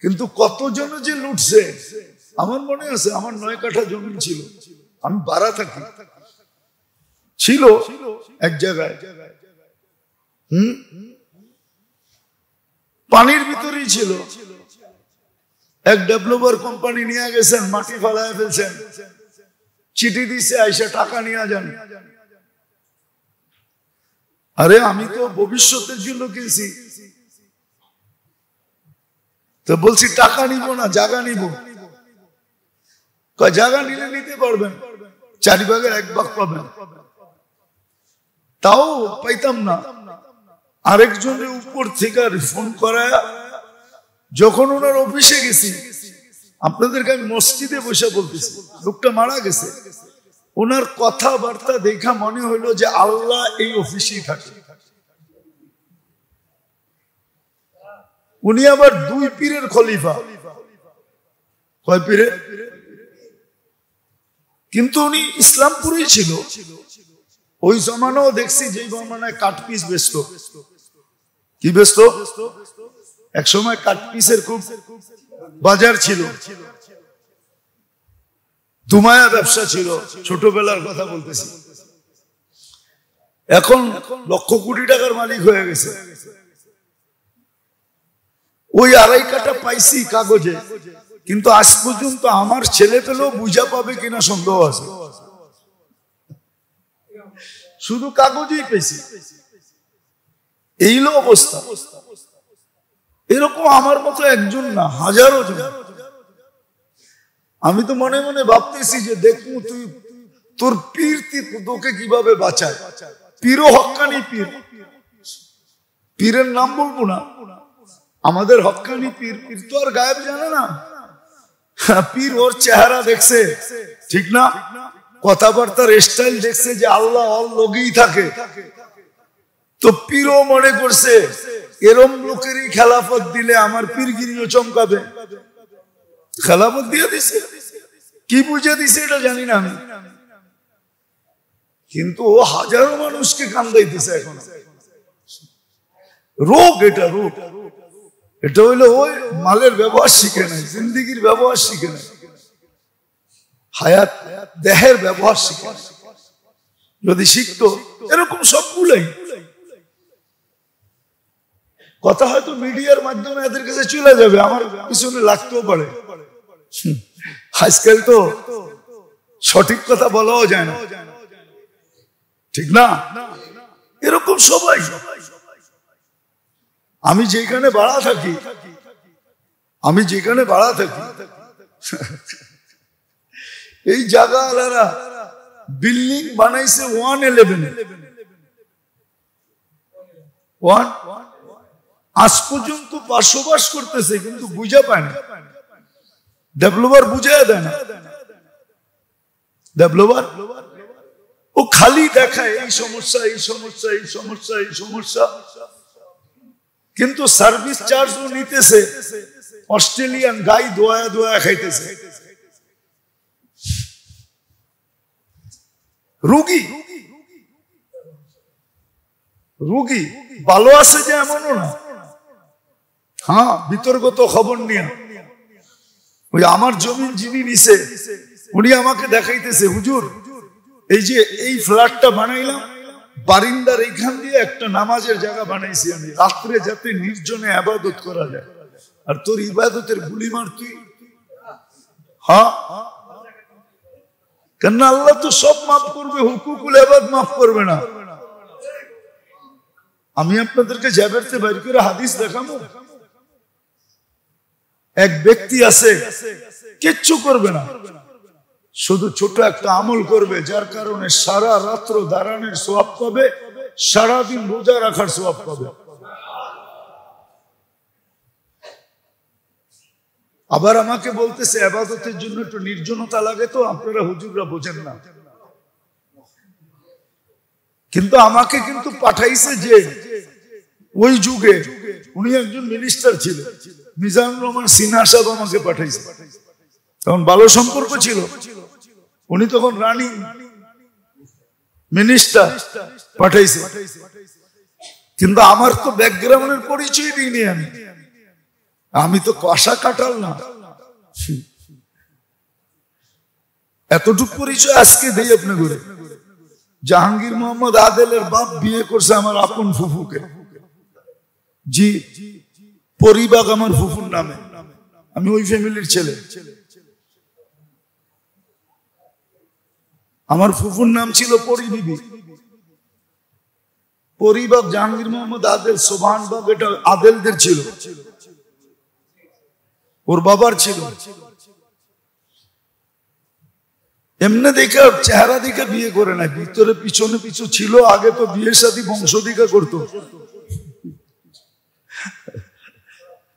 কিন্তু কতজন যে লুটছে। আমার মনে আছে, আমার 9 কাঠা জমি ছিল, আমি বাড়া থাকি, ছিল এক জায়গায়, পানির ভিতরেই ছিল। এক ডেভেলপার কোম্পানি নিয়ে গেছেন, মাটি ফালায় ফেলছেন, চিঠি দিছে আইসা টাকা নিয়ে যান। আরে আমি তো ভবিষ্যতের জন্য কিনছি, তো বলছি টাকা নিব না, জায়গা নিব। জায়গা নিলে নিতে পারবেন, 4 ভাগের 1 ভাগ পাবেন। তাও পাইতাম না। আরেকজনের উপর থেকে ফোন করায়, যখন ওনার অফিসে গেছি, আপনাদেরকে আমি মসজিদে বসে বলতেছি, লোকটা মারা গেছে। ওনার কথাবার্তা দেখা মনে হইলো যে আল্লাহ এই অফিসেই থাকে। উনি আবার 2 পীরের খলিফা। কয় পীরে? কিন্তু উনি ইসলামপুরেই ছিল। ওই জমানাও দেখছি যে জমানায় কাঠপিস বেচত। কি বেচত? এক সময় কাঠপিসের খুব বাজার ছিল, দুমায়া ব্যবসা ছিল, ছোটবেলার কথা বলতেছি। এখন লক্ষ কোটি টাকার মালিক হয়ে গেছে। ওই 2.5 কাঠা পাইছি কাগজে, কিন্তু আজ পর্যন্ত আমার ছেলে পেলেও বুঝা পাবে কিনা সন্দেহ আছে। শুধু কাগজেই পেয়েছি, এই অবস্থা। এরকম আমার মতো একজন না, হাজারো জন। আমি তো মনে মনে ভাবতেছি যে দেখবো তুই তোর পীর তোকে কিভাবে বাঁচায়। পীরও হক্কানি পীর, পীরের নাম বলবো না, আমাদের হক্কানি পীর। পীর তো আর গায়েব জানে না। পীর ওর চেহারা দেখছে, ঠিক না, কথাবার্তার স্টাইল দেখছে যে আল্লাহ ওর লগেই থাকে। তো পীরও মনে করছে এরম লোকেরই খেলাফত দিলে আমার পীরগিরিও চমকাবে। খেলাফত দিয়ে দিছে, কি বুঝে দিছে এটা জানি না আমি, কিন্তু ও হাজারো মানুষকে কান্দাইতেছে এখন। রোগ এটা, রোগ। এটা হইলো ওই মালের ব্যবহার শিখে নাই, জিন্দিগির ব্যবহার শিখে নাই, হায়াত দেহের ব্যবহার শিখে নাই। যদি শিখতো এরকম সবগুলাই কথা হয়তো মিডিয়ার মাধ্যমে এদের কাছে চলে যাবে, আমার পিছনে লাগতেও পারে। আজকাল তো সঠিক কথা বলাও যায় না, ঠিক না? এরকম সবাই। আমি যেখানে ভাড়া থাকি, এই জায়গাওয়ালারা বিল্ডিং বানাইছে 111। আজ পর্যন্ত বসবাস করতেছে, কিন্তু বুঝা পায় না। ডেভেলপার বুঝায় দেয় না। ডেভেলপার ও খালি দেখায় এই সমস্যা, এই সমস্যা, এই সমস্যা, এই সমস্যা, কিন্তু সার্ভিস চার্জও নিতেছে। অস্ট্রেলিয়ান গাই দোয়া দোয়া খাইতেছে। রোগী রোগী ভালো আছে যে এমনও না। হ্যাঁ, বিতর্কত খবর নিয়ে ওই আমার জমিন যিনি নিছে উনি আমাকে দেখাইতেছে, হুজুর এই যে এই ফ্ল্যাটটা বানাইলাম, বারিন্দার এইখান দিয়ে একটা নামাজের জায়গা বানাইছি আমি, রাত্রে যাতে নির্জনে ইবাদত করা যায়। আর তোর ইবাদতের গুলি মার তুই। হ্যাঁ, কেন আল্লাহ তো সব মাফ করবে, হুকুকুল ইবাদ মাফ করবে না। আমি আপনাদেরকে জাবেরতে বাইর করে হাদিস দেখাবো। এক ব্যক্তি আছে কিচ্ছু করবে না, শুধু ছোট একটা আমল করবে, যার কারণে সারা রাত্র দাঁড়ানোর সওয়াব পাবে, সারাদিন রোজা রাখার সওয়াব পাবে। আবার আমাকে বলতেছে ইবাদতের জন্য একটু নির্জনতা লাগে, তো আপনারা হুজুররা বোঝেন না। কিন্তু আমাকে কিন্তু পাঠাইছে যে ওই যুগে উনি একজন মিনিস্টার ছিলেন, মিজানুর রহমান সিনহা সাহেব আমাকে পাঠাইছে। তখন ভালো সম্পর্ক ছিল, উনি তখন রানিং মিনিস্টার পাঠাইছে। কিন্তু আমার তো ব্যাকগ্রাউন্ডের পরিচয় দিইনি আমি। আমি তো কষা কাটাল না। এতটুকু পরিচয় আজকে দেই আপনাকে। জাহাঙ্গীর মোহাম্মদ আদেলের বাপ বিয়ে করছে আমার আপন ফুফুকে। জি, পরিবাগ আমার ফুফুর নামে, আমি ওই ফ্যামিলির ছেলে। আমার ফুফুর নাম ছিল পরিবিবি। পরিবাগ জাহাঙ্গীর মোহাম্মদ আদেল, সোভানবাগ এটা আদেলদের ছিল, ওর বাবার ছিল। এমনি দেখে চেহারা দেখে বিয়ে করে না, ভিতরে পিছনে পিছু ছিল। আগে তো বিয়ের সাথে বংশদিকা করতো।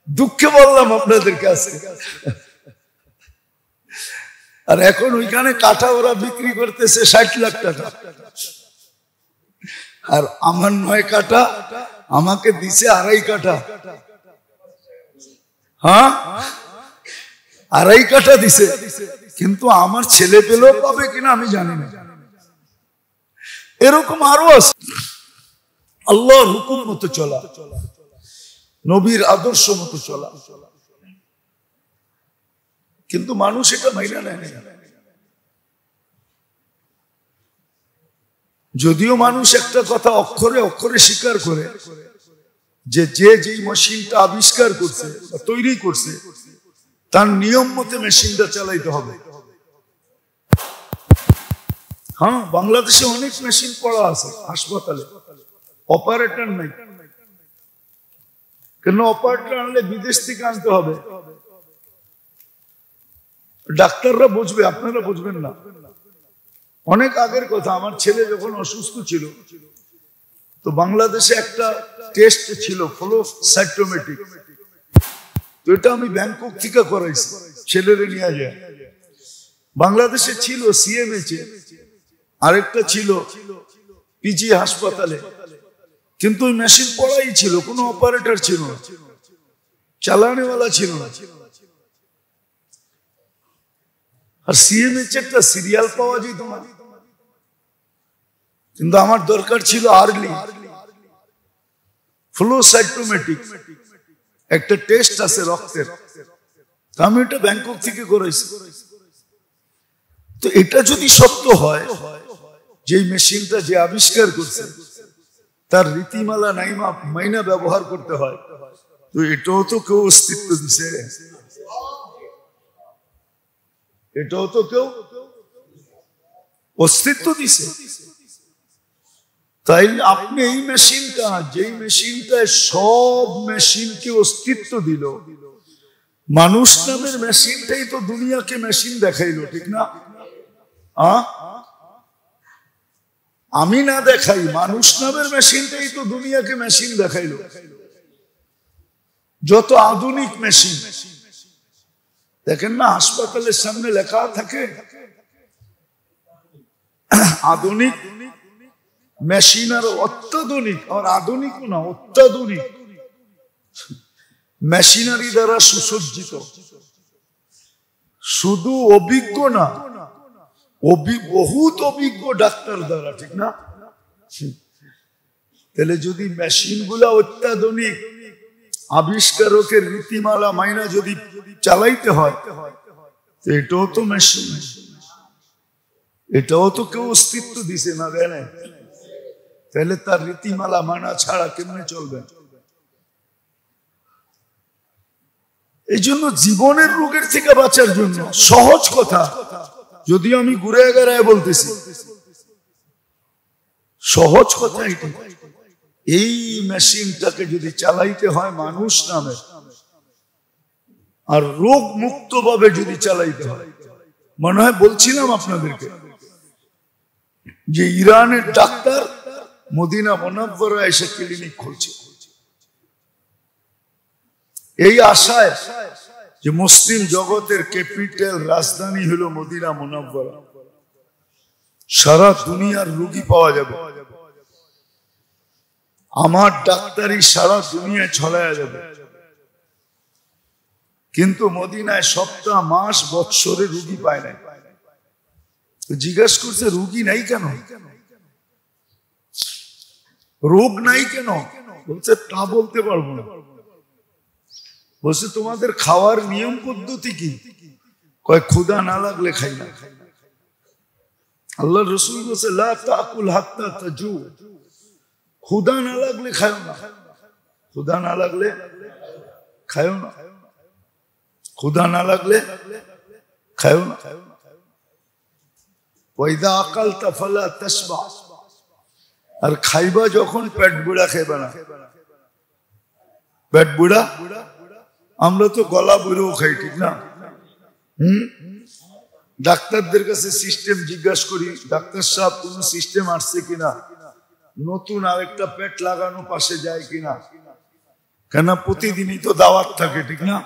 দুঃখে বললাম আপনাদের কাছে। আর এখন ওইখানে কাঠা ওরা বিক্রি করতেছে 60 লাখ টাকা, আর আমার 9 কাঠা আমাকে দিছে 2.5 কাঠা। হ্যাঁ, 2.5 কাঠা দিছে, কিন্তু আমার ছেলে পেলেও পাবে কিনা আমি জানি না। এরকম আরো আছে। আল্লাহর হুকুম মতো চলা, নবীর আদর্শ মতো চলা, কিন্তু মানুষ এটা মাইনা নেয় না। যদিও মানুষ একটা কথা অক্ষরে অক্ষরে স্বীকার করে যে যেই মেশিনটা আবিষ্কার করছে বা তৈরি করছে তার নিয়ম মতে মেশিনটা চালাইতে হবে। হ্যাঁ, বাংলাদেশে অনেক মেশিন পড়া আছে হাসপাতালে, অপারেটর নাই। কেন? অপারেটর আনলে বিদেশ থেকে আনতে হবে। ডাক্তাররা বুঝবে, আপনারা বুঝবেন না। অনেক আগের কথা, আমার ছেলে যখন অসুস্থ ছিল তো বাংলাদেশে একটা টেস্ট ছিল ফ্লো সাইটোমেট্রিক, তো এটা আমি ব্যাংকক থেকে করাইছি, ছেলেরে নিয়ে যায়। বাংলাদেশে ছিল সিএমএইচ, আরেকটা ছিল পিজি হাসপাতালে, কিন্তু ওই মেশিন পড়াই ছিল, কোনো অপারেটর ছিল না, চালানেওয়ালা ছিল না। আর সিএমএইচ একটা সিরিয়াল পাওয়া যেত না, কিন্তু আমার দরকার ছিল আর্লি ফ্লো সাইটোমেট্রিক, একটা টেস্ট আছে রক্তের, আমি এটা ব্যাংকক থেকে করেছি। তো এটা যদি সত্য হয় যে মেশিনটা যে আবিষ্কার করছে তার রীতিমালা নাইমা মাইনা ব্যবহার করতে হয়, তো এটাও তো কেউ অস্তিত্ব দিছে, এটাও তো কেউ অস্তিত্ব দিছে। তাই আপনি এই মেশিনটা, যেই মেশিনটা সব মেশিনকে অস্তিত্ব দিল, মানুষ নামের মেশিনটাই তো দুনিয়াকে মেশিন দেখাইলো, ঠিক না? আমি না দেখাই, মানুষ নামের মেশিনটাই তো দুনিয়াকে মেশিন দেখাইলো। যত আধুনিক মেশিন দেখেন না, হাসপাতালের সামনে লেখা থাকে আধুনিক মেশিন, আর অত্যাধুনিক, আর আধুনিক না, অত্যাধুনিক মেশিনারি দ্বারা সুসজ্জিত। শুধু অভিজ্ঞ না, বহুত অভিজ্ঞ ডাক্তার দ্বারা, ঠিক না? তাহলে যদি মেশিন গুলা অত্যাধুনিক, আবিষ্কারকের রীতিমালা মাইনা যদি চালাইতে হয়, এটাও তো মেশিন, এটাও তো কেউ অস্তিত্ব দিছে না, দেয় না? তাহলে তার রীতিমালা মানা ছাড়া কেমনে চলবে? এই জন্য জীবনের রোগের থেকে বাঁচার জন্য সহজ কথা, যদিও আমি ঘুরে গেড়ায় বলতেছি, সহজ কথা এটা। এই মেশিনটাকে যদি চালাইতে হয় মানুষ নামে, আর রোগ মুক্ত ভাবে যদি চালাইতে হয়, মনে হয় বলছিলাম আপনাদেরকে যে ইরানের ডাক্তার মদিনা মুনাওয়ারা এসে ক্লিনিক খুলছে, এই আশায় যে মুসলিম জগতের ক্যাপিটাল, রাজধানী হলো মদিনা মুনাওয়ারা, সারা দুনিয়ার রোগী পাওয়া যাবে, আমার ডাক্তারি সারা দুনিয়ায় ছড়ায়া যাবে। কিন্তু মদিনায় সপ্তাহ, মাস, বৎসরে রোগী পায় না। জিজ্ঞাসা করছে রোগী নাই কেন, রোগ নাই কেন? বলছে তা বলতে পারবো না, বলছে তোমাদের খাওয়ার নিয়ম পদ্ধতি কি? কয় ক্ষুধা না লাগলে খাই না। আল্লাহ রসুল বলছে লা তাকুল হাত্তা তাজু, ক্ষুধা না লাগলে খাও না, ক্ষুধা না লাগলে খাও না, ক্ষুধা না লাগলে খাও না। ওয়াইদা আকালতা ফালা তাশবা, আর খাইবা যখন পেট বুড়া খাইবা না। পেট বুড়া, আমরা তো গলা বুড়েও খাই, ঠিক না? ডাক্তারদের কাছে সিস্টেম জিজ্ঞাসা করি, ডাক্তার সাহেব কোন সিস্টেম আসছে কিনা, নতুন আরেকটা পেট লাগানো পাশে যায় কিনা, কেন প্রতিদিনই তো দাওয়াত থাকে, ঠিক না?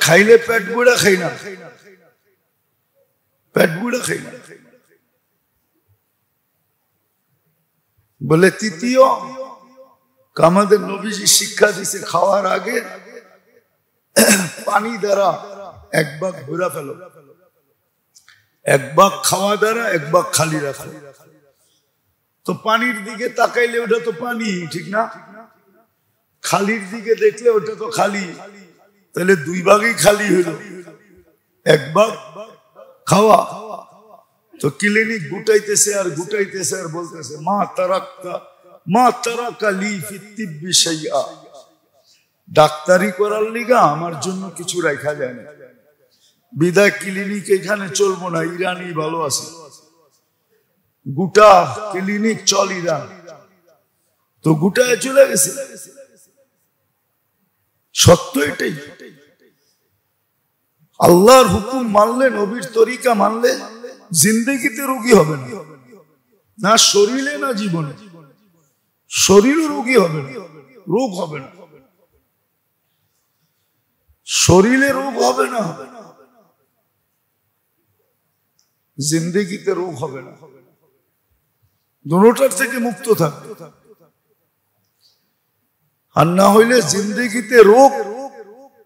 খাইলে পেট বুড়া খাই না, পেট বুড়া খাই না। বলে তৃতীয়, আমাদের নবীজি শিক্ষা দিছে খাওয়ার আগে পানি দ্বারা এক ভাগ ঘুরা ফেলো, এক ভাগ খাওয়া দ্বারা এক ভাগ খালি রাখো। তো পানির দিকে তাকাইলে ওটা তো পানি, ঠিক না? খালির দিকে দেখলে ওটা তো খালি, তাহলে দুই ভাগই খালি হইল, এক ভাগ খাওয়া। তো ক্লিনিক গুটাইতেছে আর গুটাইতেছে আর বলতেছে মা তারাকা লি ফি তিব্বি শাইআ, ডাক্তারি করার লিগা আমার জন্য কিছু রাখা যায় না, বিদায় ক্লিনিক এখানে চলবো না, ইরানি ভালো আছে, গোটা ক্লিনিক চল ইরান। তো গোটায় চলে গেছে। সত্য এটাই, আল্লাহর হুকুম মানলে, নবীর তরিকা মানলে জিন্দেগিতে রোগী হবে না, না শরীরে না জীবনে, শরীরও রোগী হবে না, রোগ হবে না, শরীরে রোগ হবে না, জিন্দেগিতে রোগ হবে না, দুটোটার থেকে মুক্ত থাকবে। আর না হইলে জিন্দেগিতে রোগ,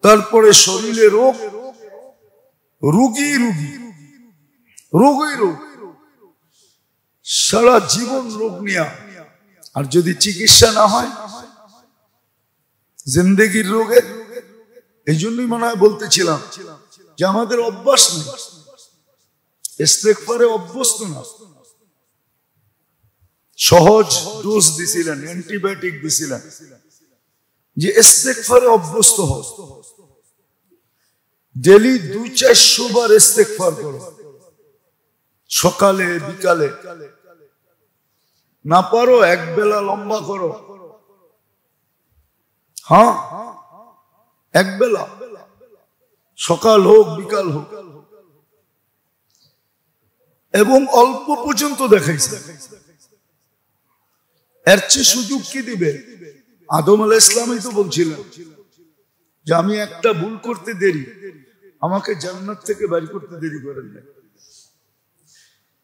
তারপরে শরীরে রোগ, রোগী রোগী, রোগই রোগ, সারা জীবন রোগ নিয়া। আর যদি চিকিৎসা না হয় জিন্দেগির রোগের, এই জন্যই মনে হয় বলতেছিলাম যে আমাদের অভ্যাস নেই, ইস্তেগফারে অভ্যস্ত না। সহজ ডোজ দিছিলেন, অ্যান্টিবায়োটিক দিছিলেন যে ইস্তেগফারে অভ্যস্ত হও, ডেলি 200-400 বার ইস্তেগফার করো, সকালে বিকালে, না পারো এক বেলা লম্বা করো, হ্যাঁ এক বেলা, সকাল হোক বিকাল হোক, এবং অল্প পর্যন্ত দেখাইছে। এর চেয়ে সুযোগ কি দিবে? আদম আলাইহিস সালামই তো বলছিলেন যে আমি একটা ভুল করতে দেরি, আমাকে জান্নাত থেকে বের করতে দেরি করেন না।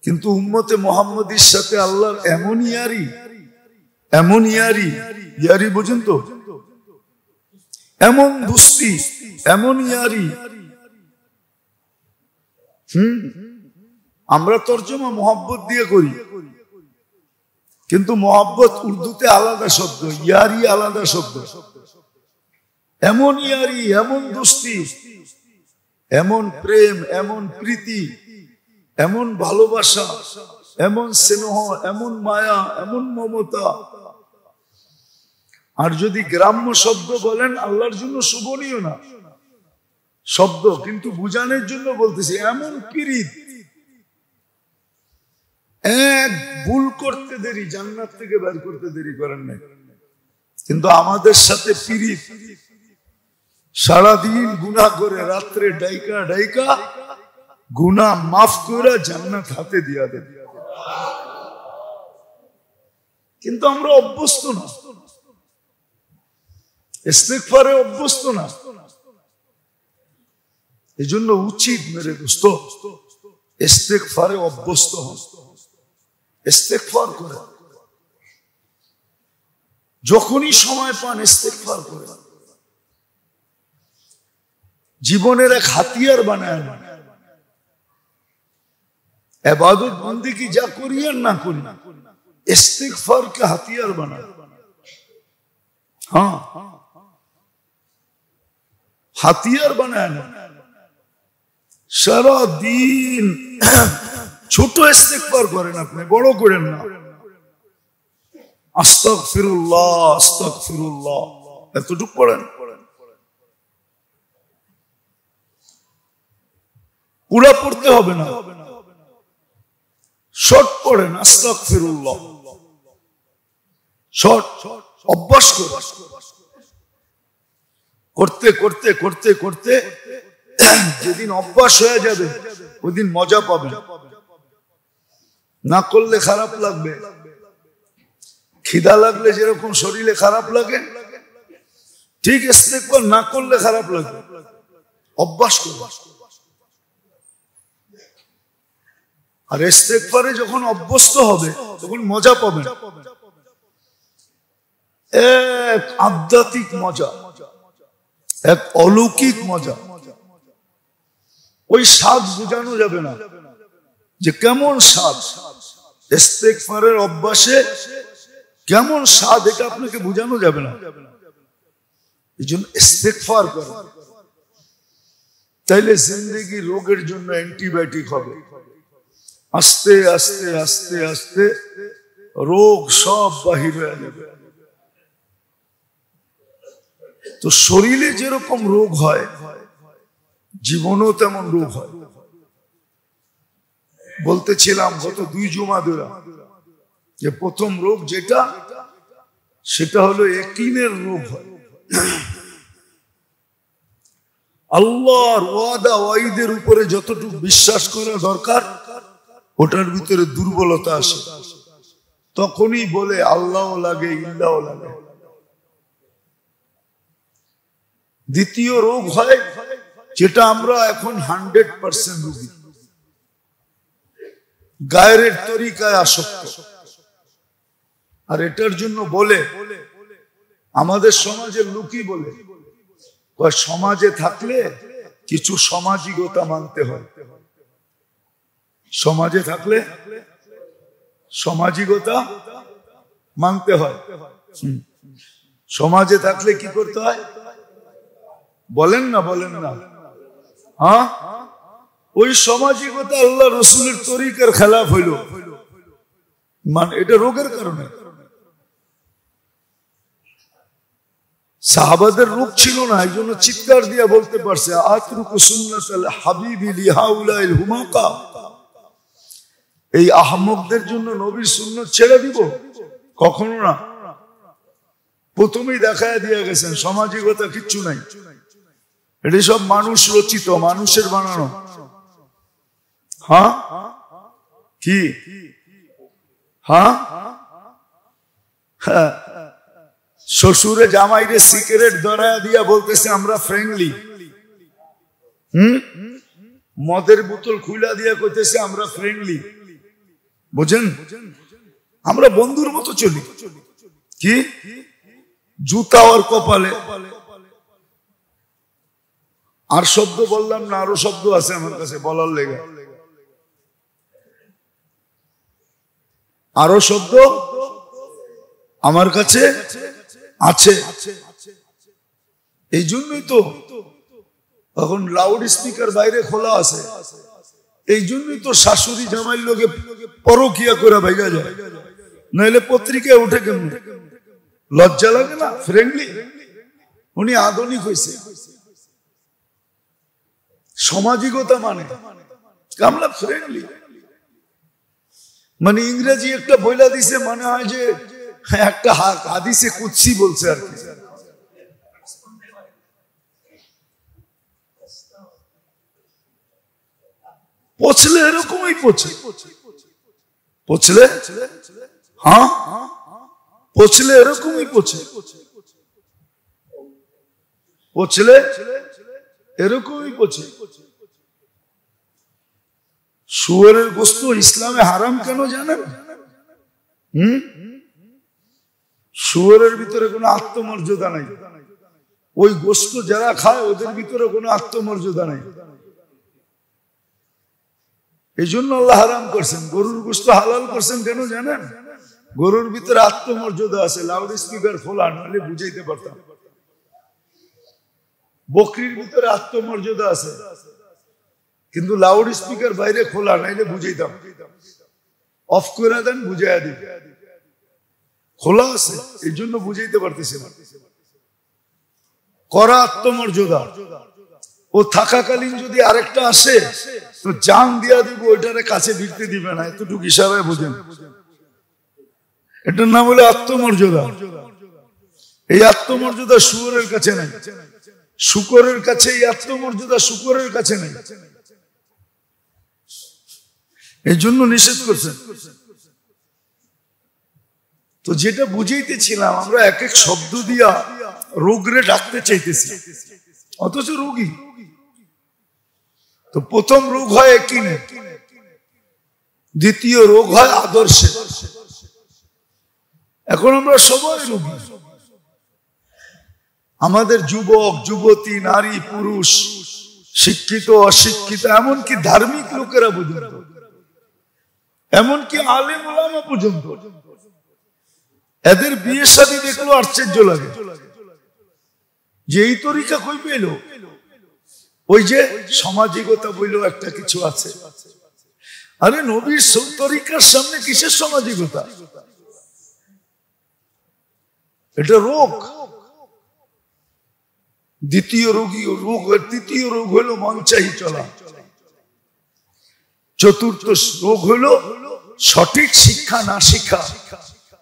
কিন্তু উম্মতে মুহাম্মাদীর সাথে আল্লাহর এমন ইয়ারি, এমন ইয়ারি, ইয়ারি বুঝেন তো, এমন দুস্তি, এমন ইয়ারি। আমরা তর্জমা মোহাব্বত দিয়ে করি, কিন্তু মোহাব্বত উর্দুতে আলাদা শব্দ, ইয়ারি আলাদা শব্দ। এমন ইয়ারি, এমন দুস্তি, এমন প্রেম, এমন প্রীতি, এমন ভালোবাসা, এমন স্নেহ, এমন মায়া, এমন মমতা। আর যদি গ্রাম্য শব্দ বলেন, আল্লাহর জন্য শোভনীয় না শব্দ, কিন্তু বুঝানোর জন্য বলতেছি, এমন পীড়িত, এক ভুল করতে দেরি জান্নাত থেকে বের করতে দেরি করেন না। কিন্তু আমাদের সাথে পীড়িত, সারাদিন গুনাহ করে, রাত্রে ডাইকা ডাইকা গুনাহ মাফ করে জান্নাত হাতে দিয়া দেন। কিন্তু আমরা অভ্যস্ত না, ইস্তেগফারে অভ্যস্ত না। এই জন্য উচিত মেরে দোস্ত, ইস্তেগফারে অভ্যস্ত হন, ইস্তেগফার করেন, যখনই সময় পান ইস্তেগফার করেন। জীবনের এক হাতিয়ার বানায় না। ইবাদত বন্দেগী যা করি আর না করি, ইস্তেগফারকে হাতিয়ার বানায়। হ্যাঁ, হাতিয়ার বানায় না। সারা দিন ছোট ইস্তেগফার করেন, আপনি বড় করেন না। আস্তাগফিরুল্লাহ আস্তাগফিরুল্লাহ এতটুকু পড়েন, পুরা পড়তে হবে না, শর্ট পড়েন। আস্তাগফিরুল্লাহ শর্ট অভ্যাস করতে করতে করতে করতে যেদিন অভ্যাস হয়ে যাবে ওই দিন মজা পাবেন। না করলে খারাপ লাগবে। খিদা লাগলে যেরকম শরীরে খারাপ লাগে, ঠিক ইস্তেগফার না করলে খারাপ লাগবে। অভ্যাস করবে। আর ইস্তেগফারে যখন অভ্যস্ত হবে তখন মজা পাবেন, এক আধ্যাত্মিক মজা, এক অলৌকিক মজা। ওই স্বাদ বোঝানো যাবে না যে কেমন স্বাদ। ইস্তেগফারের অভ্যাসে কেমন স্বাদ এটা আপনাকে বোঝানো যাবে না। এই জন্য ইস্তেগফার করেন, তাইলে জিন্দেগি রোগের জন্য অ্যান্টিবায়োটিক হবে। আস্তে আস্তে আস্তে আস্তে রোগ সব বাহির হয়ে যাবে। তো শরীরে যেরকম রোগ হয় জীবনেও তেমন রোগ হয়। বলতেছিলাম গত 2 জুমা ধরে যে প্রথম রোগ যেটা, সেটা হলো ইয়াকিনের রোগ হয়। আল্লাহর ওয়াদা ওয়াইদের উপরে যতটুকু বিশ্বাস করা দরকার ওটার ভিতরে দুর্বলতা আসে, তখনই বলে আল্লাহ লাগে ইল্লাহ লাগে। দ্বিতীয় রোগ হয় যেটা আমরা এখন 100% রোগী, গায়ের তরিকায় আসক্ত। আর এটার জন্য বলে আমাদের সমাজের লোকই বলে সমাজে থাকলে কিছু সামাজিকতা মানতে হয়। সমাজে থাকলে সামাজিকতা মানতে হয়। সমাজে থাকলে কি করতে হয় বলেন না, বলেন না। হ্যাঁ, ওই সামাজিকতা আল্লাহ রসুলের তরিকার খেলাফ হইল, মানে এটা রোগের কারণে। সাহাবাদের রোগ ছিল না, এই জন্য চিৎকার দিয়া বলতে পারছে আতরুকু সুন্নাতাল হাবিবি লিহাউলাইল হুমাকা। এই আহমকদের জন্য নবীর সুন্নাত ছেড়ে দিব? কখনো না। প্রথমেই দেখায় দিয়ে গেছেন সামাজিকতা কিচ্ছু নাই, এটি সব মানুষ রচিত, মানুষের বানানো। হ্যাঁ কি? হ্যাঁ, শ্বশুরে জামাইরে সিগারেট ধরায়া দিয়া বলতেছে আমরা ফ্রেন্ডলি। মদের বোতল খুলা দিয়া কইতেছে আমরা ফ্রেন্ডলি। বুঝেন, আমরা বন্ধুর মতো চলি। কি জুতা ওর কপালে। আর শব্দ বললাম না, আরো শব্দ আছে আমার কাছে বলার লেগে। আরো শব্দ আমার কাছে আছে। এই জন্যই তো এখন লাউড স্পিকার বাইরে খোলা আছে। এই জন্যই তো শাশুড়ি জামাইয়ের লোকে পরকিয়া করে ভাইগা যায়, নাইলে পত্রিকায় উঠে কেমন? লজ্জা লাগে না? ফ্রেন্ডলি, উনি আধুনিক হয়েছে। সামাজিকতা মানে আমরা ফ্রেন্ডলি, মানে ইংরেজি একটা বইলা দিছে, মনে হয় যে একটা হাদিসে কুদসি বলছে আর কি। পছলে এরকমই পছে, পছলে হ্যাঁ, পছলে এরকমই পছে, পছলে এরকমই পছে। শুয়োরের গোশত ইসলামে হারাম কেন জানেন? শুয়োরের ভিতরে কোনো আত্মমর্যাদা নাই। ওই গোশত যারা খায় ওদের ভিতরে কোনো আত্মমর্যাদা নাই। এই জন্য আল্লাহ হারাম করছেন। গরুর গোশত হালাল করছেন কেন জানেন? গরুর ভিতরে আত্মমর্যাদা আছে, লাউড স্পিকার খোলা নাহলে বুঝাইতে পারতাম। বকরির ভিতরে আত্মমর্যাদা আছে, কিন্তু লাউড স্পিকার বাইরে খোলা নাইলে বুঝাইতাম। অফ করে দেন, বুঝাইয়া দিই। খোলা আছে এই জন্য বুঝাইতে পারতেছে না। করা আত্মমর্যাদা। ও থাকাকালীন যদি আরেকটা আসে তো জান দিয়া দিব, ওইটারে কাছে ভিড়তে দিবে না, এতটুকু ইশারায় বোঝেন। এটার নাম হলো আত্মমর্যাদা। এই আত্মমর্যাদা শুকরের কাছে নাই, শুকরের কাছে এই আত্মমর্যাদা শুকরের কাছে নাই। এই জন্য নিষেধ করছেন। তো যেটা বুঝাইতেছিলাম, আমরা এক এক শব্দ দিয়া রোগরে ডাকতে চাইতেছি, অথচ রোগী। তো প্রথম রোগ হয় একিনে, দ্বিতীয় রোগ হয় আদর্শে। এখন আমরা সবাই রোগী। আমাদের যুবক যুবতী, নারী পুরুষ, শিক্ষিত অশিক্ষিত, এমনকি ধার্মিক লোকেরা পর্যন্ত, এমনকি আলেম ওলামা পর্যন্ত, এদের বিয়ে শাদী দেখলো আশ্চর্য লাগে যে এই তরিকা কই পেল। ওই যে সামাজিকতা বইল একটা কিছু আছে। আরে নবীর তরিকার সামনে কিসের সামাজিকতা? এটা রোগ। দ্বিতীয় তৃতীয় রোগ হলো মন চাহি চলা। চতুর্থ রোগ হলো সঠিক শিক্ষা না শিক্ষা,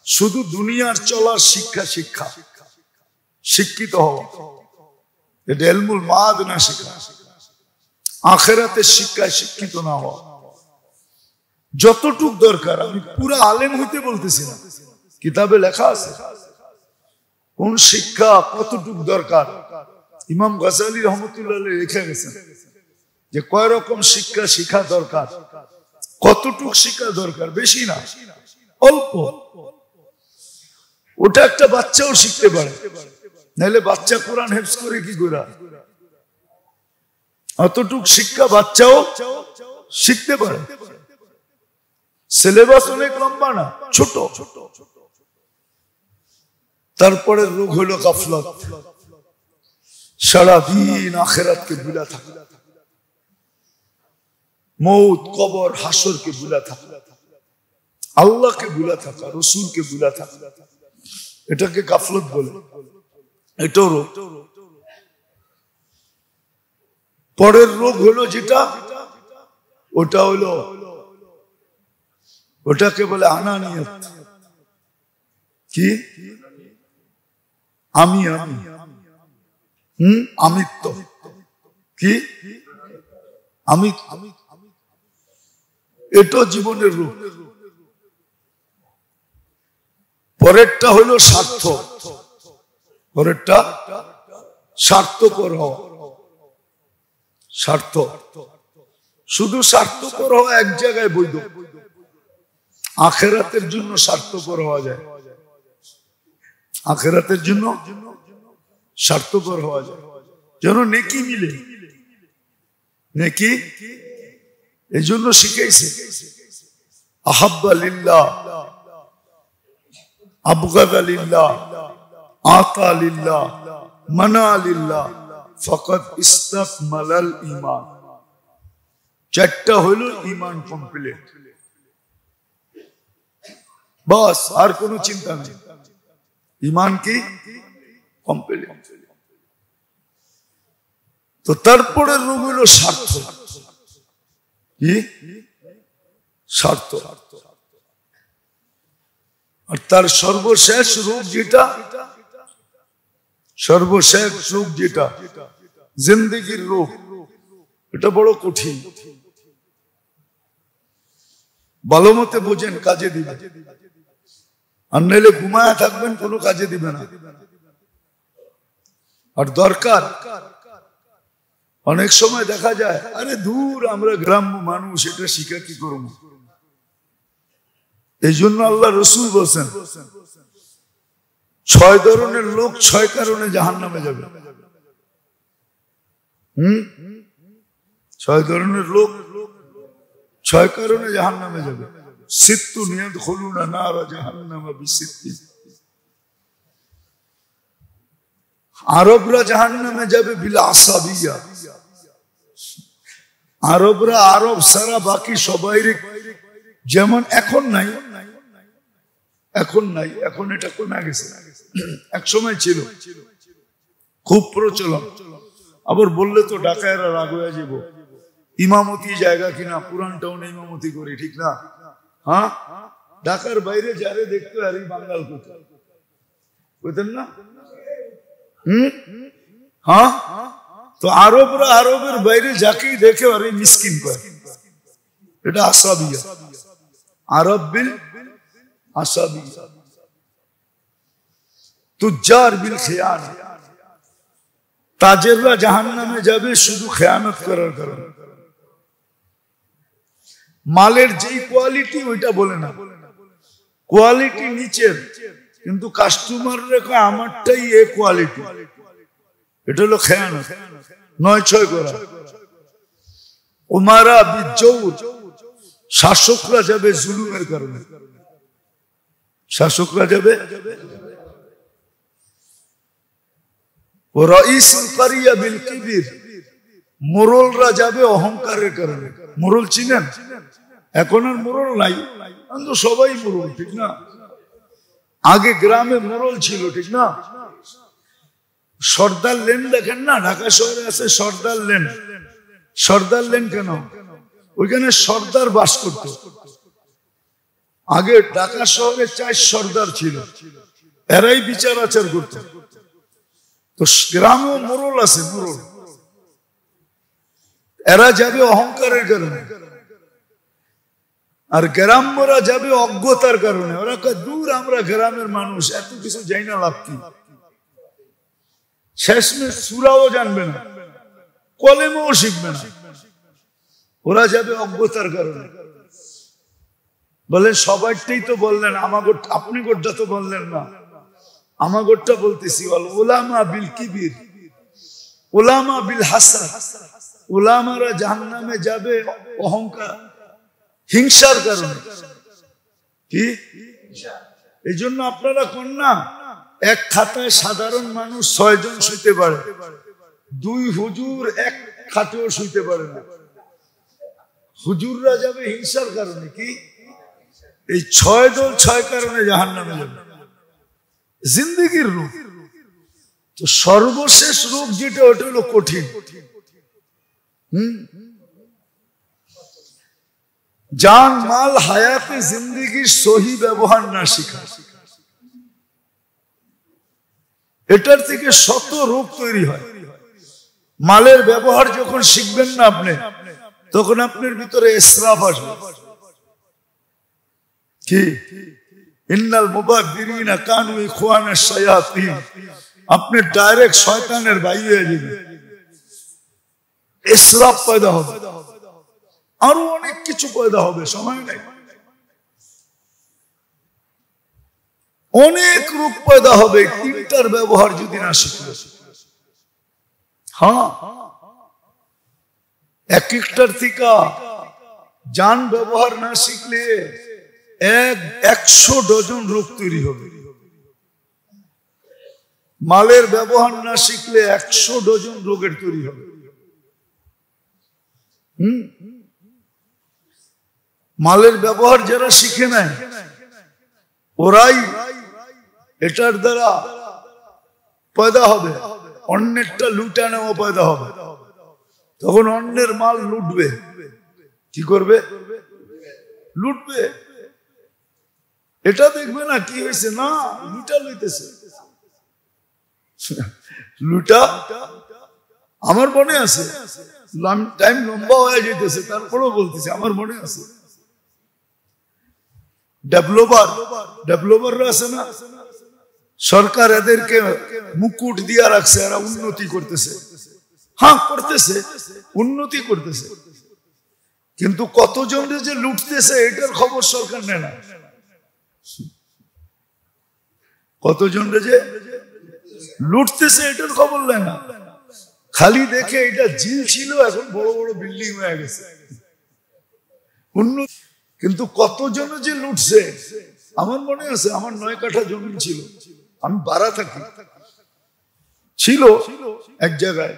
শুধু দুনিয়ার চলার শিক্ষা, শিক্ষিত হওয়া। এটা ইলমুল মাদ না শিক্ষা, আখিরাতের শিক্ষায় শিক্ষিত না হওয়া। যতটুক দরকার, আমি পুরো আলেম হইতে বলতেছি না, কিতাবে লেখা আছে কোন শিক্ষা কতটুক দরকার। ইমাম গাজালি রহমতুল্লাহ লিখে গেছেন যে কয় রকম শিক্ষা শিক্ষা দরকার, কতটুক শিক্ষা দরকার, বেশি না, অল্প। ওটা একটা বাচ্চাও শিখতে পারে, নাহলে বাচ্চা কোরআন হেফজ করে কি করে? অতটুক শিক্ষা বাচ্চাও শিখতে পারে। সিলেবাস অনেক লম্বা না, ছোট। তারপরে রোগ হলো গাফলত, সারাদিন আখিরাতকে ভুলা থাকা, মৌত কবর হাসরকে ভুলা থাকা, আল্লাহকে ভুলা থাকা, রসুলকে ভুলা থাকা, এটাকে গাফলত বলে। এটাও রোগ। পরের রোগ হলো যেটা, ওটা হলো, ওটাকে বলে আনানিয়ত। কি? আমি আমিত্ব। কি? আমি। এটা জীবনের রূপ। পরেরটা হলো স্বার্থ। পরেরটা স্বার্থপর হওয়া। স্বার্থ, শুধু স্বার্থপর হওয়া এক জায়গায় বৈধ। আখিরাতের জন্য স্বার্থপর হওয়া যায়, আখিরাতের জন্য স্বার্থপর হওয়া যায়, যেন নেকি মিলে। নেকি এই জন্য শিখাইছে, আহাব্বা লিল্লাহ, আবগাদা লিল্লাহ, আতা লিল্লাহ, মানা লিল্লাহ, ফাকাদ ইস্তাকমালাল ঈমান। চারটা হলো ঈমান কমপ্লিট। বাস, আর কোনো চিন্তা নেই। ঈমান কি কমপ্লিট। তো তারপরে রোগ হলো স্বার্থ। কি? স্বার্থ। আর তার সর্বশেষ রোগ যেটা, সর্বশেষ রোগ যেটা জিন্দেগির রোগ, এটা বড় কঠিন। ভালো মতে বোঝেন, কাজে দিবে। আর নাইলে ঘুমায় থাকবেন, কোনো কাজে দিবে না। আর দরকার, অনেক সময় দেখা যায় আরে দূর, আমরা গ্রাম্য মানুষ, এটা শিখা কি করব। এই জন্য আল্লাহ রসুল বলছেন 6 ধরনের লোক 6 কারণে জাহান্নামে যাবে। 6 ধরনের লোক 6 কারণে জাহান্নামে যাবে। সিত্তুন ইয়াদখুলুনা নারা জাহান্নাম বিসিত্তিন। আরবরা জাহান্নামে যাবে বিল আসাবিয়া। আরবরা আরব সারা বাকি সবাই যেমন এখন নাই, এখন এটা কমে গেছে, এক সময় ছিল খুব প্রচলন। আবার বললে তো ঢাকায়রা রাগ হয়ে যাব, ইমামতি জায়গা কিনা পুরান টাউনে ইমামতি করি, ঠিক না? হ্যাঁ, ঢাকার বাইরে যারে দেখতে আর এই বাঙ্গাল কোথায় বুঝতেন না? হ্যাঁ, তো আরবরা আরবের বাইরে যাকেই দেখে আর এই মিসকিন করে, এটা আসাবিয়া। আরব বিল আসাবিয়া। তুজ্জার বিল খিয়ানা। তাজেররা জাহান্নামে যাবে শুধু খেয়ানত করার কারণে। মালের যেই কোয়ালিটি ওইটা বলে না, কোয়ালিটি নিচের, কিন্তু কাস্টমার রেখা আমারটাই এ কোয়ালিটি, এটা হলো খেয়ানত, ৯-৬ করা। উমারা বিজৌর, শাসকরা যাবে জুলুমের কারণে, শাসকরা যাবে। ও রাইসুল কারিয়া বিল কিবির, মোরলরা যাবে অহংকারের কারণে। মোরল চিনেন? এখন আর মোরল নাই, তো সবাই মোরল, ঠিক না? আগে গ্রামে মোরল ছিল, ঠিক না? সর্দার লেন দেখেন না, ঢাকা শহরে আছে সর্দার লেন। সর্দার লেন কেন? ওইখানে সর্দার বাস করত। আগে ঢাকা শহরে 4 সর্দার ছিল, এরাই বিচার আচার করত। তো গ্রামেও মোরল আছে, মোরল। এরা যাবে অহংকারের কারণে, আর গ্রাম্যরা যাবে অজ্ঞতার কারণে। ওরা কয় দূর, আমরা গ্রামের মানুষ, এত কিছু যাই না, লাভ কি? শেষমেশ সূরাও জানবে না, কলেমাও শিখবে না। ওরা যাবে অজ্ঞতার কারণে। বলেন সবাইটাই তো বললেন, আপনি গোটা তো বললেন না, আমাগোটা বলতেছি। উলামা বিল কিবির, উলামা বিল হাসাদ। উলামারা জাহান্নামে যাবে অহংকার, হিংসার কারণে। কি? এই জন্য আপনারা কোন না, এক খাতায় সাধারণ মানুষ 6 জন শুইতে পারে, 2 হুজুর এক খাটেও শুইতে পারে না। হুজুররা যাবে হিংসার কারণে। কি? এই 6 দল 6 কারণে জাহান্নামে যাবে। জিন্দেগির রোগ, তো সর্বশেষ রোগ যেটা, ওটা হলো কঠিন। জান মাল হায়াতে জিন্দেগির সহি ব্যবহার না শিখা, এটার থেকে শত রোগ তৈরি হয়। মালের ব্যবহার যখন শিখবেন না আপনি, তখন আপনার ভিতরে ইসরাফ আসবে। কি? ইন্নাল মুবাদদিরিনা কানু ইখওয়ানাশ শায়াতিন। আপনি ডাইরেক্ট শয়তানের ভাই হয়ে যাবেন, ইসরাফ পয়দা হবে, আরো অনেক কিছু পয়দা হবে, সময় নাই। অনেক রূপ পয়দা হবে, 3টার ব্যবহার যদি না শিখলে। হ্যাঁ, এক একটার থেকে জান ব্যবহার না শিখলে 100 ডজন রোগ তৈরি হবে। মালের ব্যবহার না শিখলে 100 ডজন রোগের তৈরি হবে। মালের ব্যবহার যারা শিখে নেয়, ওরাই এটার দ্বারা পয়দা হবে, অন্যেরটা লুটা নেওয়া পয়দা হবে। তখন অন্যের মাল লুটবে। কি করবে? লুটবে। এটা দেখবে না কি হয়েছে, না লুটা লইতেছে। লুটা আমার মনে আছে, টাইম লম্বা হয়ে যেতেছে, তারপরেও বলতেছে আমার মনে আছে। ডেভেলপাররা আছে না, সরকার এদেরকে মুকুট দিয়া রাখছে, এরা উন্নতি করতেছে। হ্যাঁ করতেছে, উন্নতি করতেছে, কিন্তু কতজন যে লুটতেছে এটার খবর সরকার নেয় না। কতজন যে লুটতেছে এটার খবর নেয় না, খালি দেখে এটা জিল ছিল, এখন বড় বড় বিল্ডিং হয়ে গেছে। কিন্তু কতজন যে লুটছে। আমার মনে আছে, আমার 9 কাঠা জমি ছিল, আমি বাড়া থাকি, ছিল এক জায়গায়,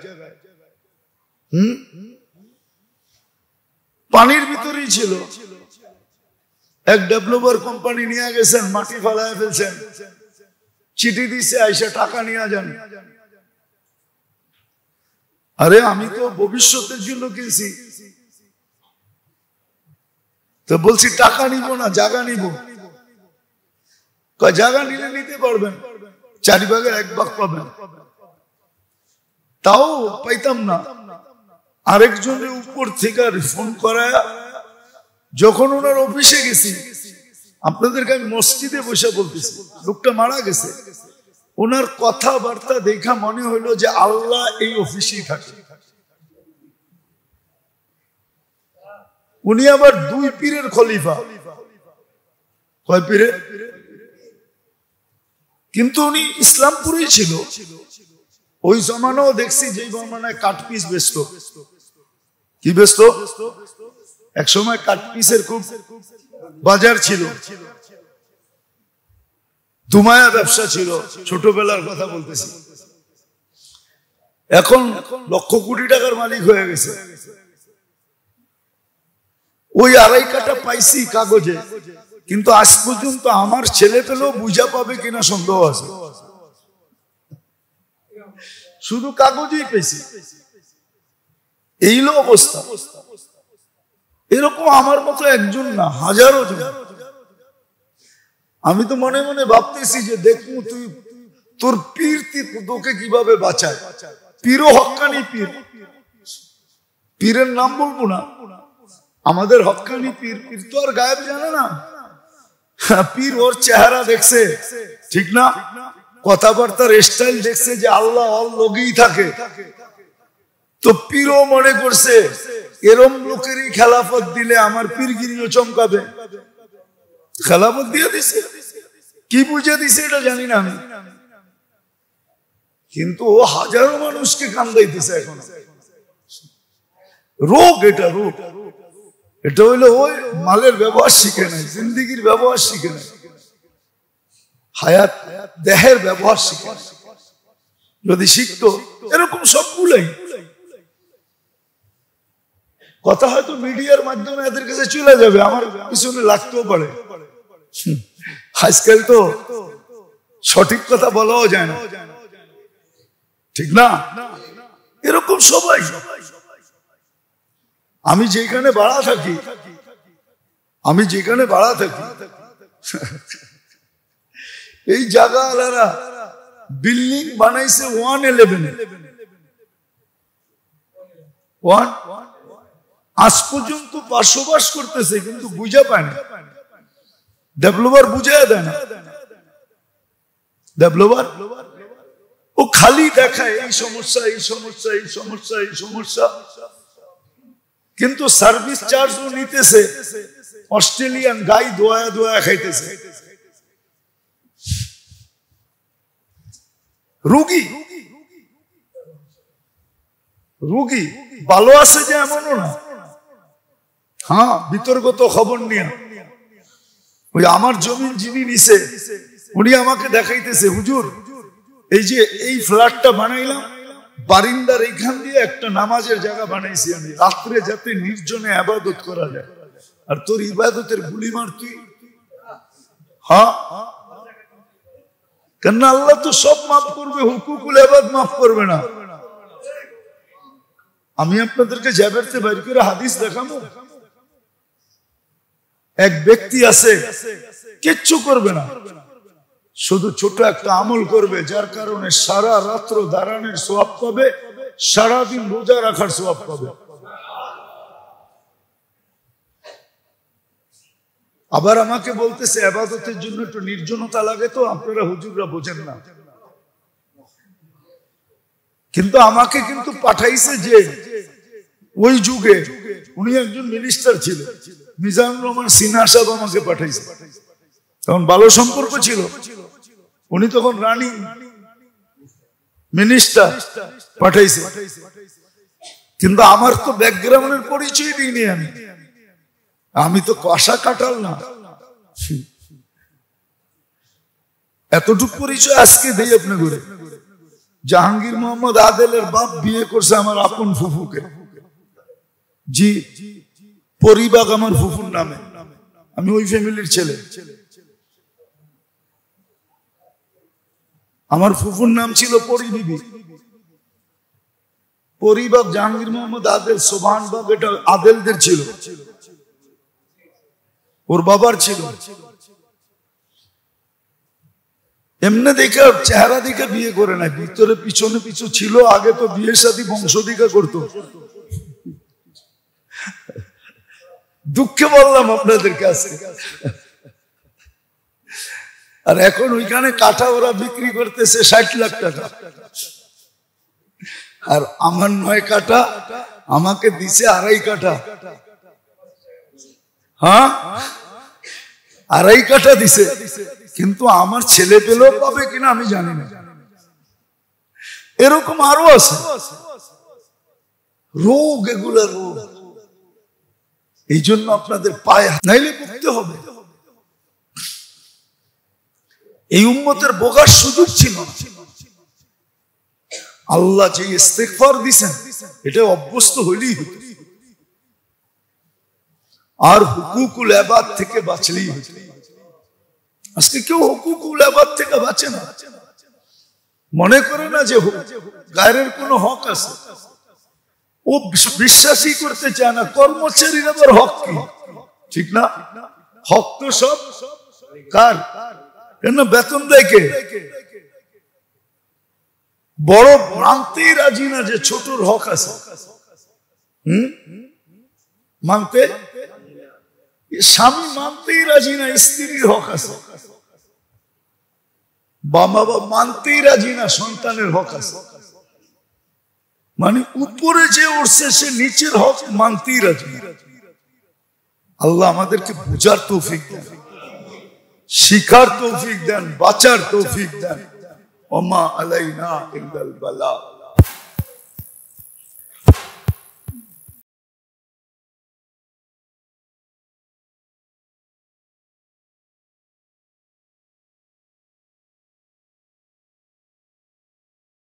পানির ভিতরেই ছিল। এক ডেভেলপার কোম্পানি নিয়ে গেছেন, মাটি ফেলায় ফেলছেন, চিঠি দিছে আইসা টাকা নিয়ে যান। আরে আমি তো ভবিষ্যতের জন্য কিনছি, তো বলছি টাকা নিব না, জায়গা নিব। জায়গা নিলে নিতে পারবেন, 4 ভাগের 1 ভাগ পাবেন। তাও পাইতাম না। আরেকজনের উপর থেকে ফোন করায়, যখন ওনার অফিসে গেছি, আপনাদেরকে আমি মসজিদে বসে বলতেছি, লোকটা মারা গেছে। ওনার কথাবার্তা দেখা মনে হইলো যে আল্লাহ এই অফিসেই থাকে। উনি আবার 2 পীরের খলিফা। কয় পীরের? কিন্তু উনি ইসলামপুরেই ছিল। ওই জমানাও দেখছি যে জমানায় কাঠপিস বেচত। কি বেচত? এক সময় কাঠপিসের খুব বাজার ছিল, দুমায়া ব্যবসা ছিল, ছোটবেলার কথা বলতেছি। এখন লক্ষ কোটি টাকার মালিক হয়ে গেছে। ওই 2.5 কাঠা পাইছি কাগজে, কিন্তু আজ পর্যন্ত আমার ছেলে পেলেও বুঝা পাবে কিনা সন্দেহ আছে। শুধু কাগজেই পেয়েছি, এই অবস্থা। এরকম আমার মতো একজন না, হাজারো জন। আমি তো মনে মনে ভাবতেছি যে দেখবো তুই তোর পীর তোকে কিভাবে বাঁচায়। পীরও হক্কানি পীর, পীরের নাম বলবো না, আমাদের হক্কানি পীর। পীর তো আর গায়েব জানে না। পীর ওর চেহারা দেখছে, ঠিক না, কথাবার্তার স্টাইল দেখছে যে আল্লাহ ওর লগেই থাকে। তো পীরও মনে করছে এরম লোকেরই খেলাফত দিলে আমার পীরগিরিও চমকাবে। খেলাফত দিয়ে দিছে, কি বুঝে দিছে এটা জানি না আমি, কিন্তু ও হাজারো মানুষকে কান্দাইতেছে এখন। রোগ, এটা রোগ। এটা হইলো ওই মালের ব্যবহার শিখে নাই, জিন্দিগির ব্যবহার শিখে নাই, হায়াত দেহের ব্যবহার শিখে নাই। যদি শিখতো এরকম সবগুলাই কথা হয়তো মিডিয়ার মাধ্যমে এদের কাছে চলে যাবে, আমার পিছনে লাগতেও পারে। আজকাল তো সঠিক কথা বলাও যায় না, ঠিক না? এরকম সবাই। আমি যেখানে ভাড়া থাকি, এই জায়গা আলারা বিল্ডিং বানাইছে 111। আজ পর্যন্ত বসবাস করতেছে, কিন্তু বুঝা পায় না। ডেভেলপার বুঝাই দেয় না। ডেভেলপার ও খালি দেখায় এই সমস্যা, এই সমস্যা, এই সমস্যা, এই সমস্যা, কিন্তু সার্ভিস চার্জও নিতেছে। অস্ট্রেলিয়ান গাই দোয়া দোয়া খাইতেছে। রোগী রোগী ভালো আছে যে এমনও না। হ্যাঁ, বিতর্কত খবর নিয়ে ওই আমার জমিন যিনি নিছে উনি আমাকে দেখাইতেছে, হুজুর এই যে এই ফ্ল্যাটটা বানাইলাম, বারিন্দার এইখান দিয়ে একটা নামাজের জায়গা বানাইছি আমি, রাত্রে যাতে নির্জনে ইবাদত করা যায়। আর তোর ইবাদতের গুলি মার তুই। হ্যাঁ, কেন আল্লাহ তো সব মাফ করবে, হুকুকুল ইবাদ মাফ করবে না। আমি আপনাদেরকে জাবেরতে বাইর করে হাদিস দেখাবো। এক ব্যক্তি আছে কিচ্ছু করবে না, শুধু ছোট একটা আমল করবে, যার কারণে সারা রাত্র দাঁড়ানোর সওয়াব পাবে, সারাদিন রোজা রাখার সওয়াব পাবে। আবার আমাকে বলতেছে ইবাদতের জন্য একটু নির্জনতা লাগে, তো আপনারা হুজুররা বোঝেন না। কিন্তু আমাকে কিন্তু পাঠাইছে যে ওই যুগে উনি একজন মিনিস্টার ছিলেন, মিজানুর রহমান সিনহা সাহেব আমাকে পাঠাইছে। তখন ভালো সম্পর্ক ছিল, উনি তখন রানিং মিনিস্টার পাঠাইছে। কিন্তু আমার তো ব্যাকগ্রাউন্ডের পরিচয় দিইনি আমি। আমি তো কষা কাটাল না। এতটুকু পরিচয় আজকে দেই আপনি করে। জাহাঙ্গীর মোহাম্মদ আদেলের বাপ বিয়ে করছে আমার আপন ফুফুকে। জি, পরিবাগ আমার ফুফুর নামে, আমি ওই ফ্যামিলির ছেলে। আমার ফুফুর নাম ছিল পরিবিবি। পরিবাগ জাহাঙ্গীর মোহাম্মদ আদেল, সোবানবাগ এটা আদেলদের ছিল, ওর বাবার ছিল। এমনি দেখে চেহারা দেখে বিয়ে করে নাই, ভিতরে পিছনে পিছু ছিল। আগে তো বিয়ের সাথে বংশদিকা করতো। দুঃখে বললাম আপনাদের কাছে। আর এখন ওইখানে কাঠা ওরা বিক্রি করতেছে 60 লাখ টাকা, আর আমার 9 কাঠা আমাকে দিছে 2.5 কাঠা। হ্যাঁ, 2.5 কাঠা দিছে, কিন্তু আমার ছেলে পেলেও পাবে কিনা আমি জানি না। এরকম আরো আছে রোগ, এগুলা রোগ। এই জন্য আপনাদের পায়ে নাইলে মুক্তি হবে। এই উম্মতের বোকার সুযোগ ছিল না। আল্লাহ যে ইস্তেগফার দিছেন এটা অভ্যস্ত হইলেই হতো, আর হুকুকুল ইবাদ থেকে বাঁচলেই হতো। আজকে কেউ হুকুকুল ইবাদ থেকে বাঁচে না, মনে করে না যে গায়ের কোনো হক আছে। ও বিশ্বাসই করতে চায় না কর্মচারীর আবার হক কি, ঠিক না? হক তো সব কার? কেন বেতন দেয় কে? বড় মানতেই রাজি না যে ছোটর হক আছে। মানতে স্বামী মানতেই রাজি না স্ত্রীর হক আছে। বাবা মানতেই রাজি না সন্তানের হক আছে। মানে উপরে যে উঠছে সে নিচের হক মানতেই রাজি না। আল্লাহ আমাদেরকে বুঝার তৌফিক দেন, শিখার তৌফিক দেন, বাঁচার তৌফিক দেন। ওমা আলাইনা ইল্লাল বালাগ।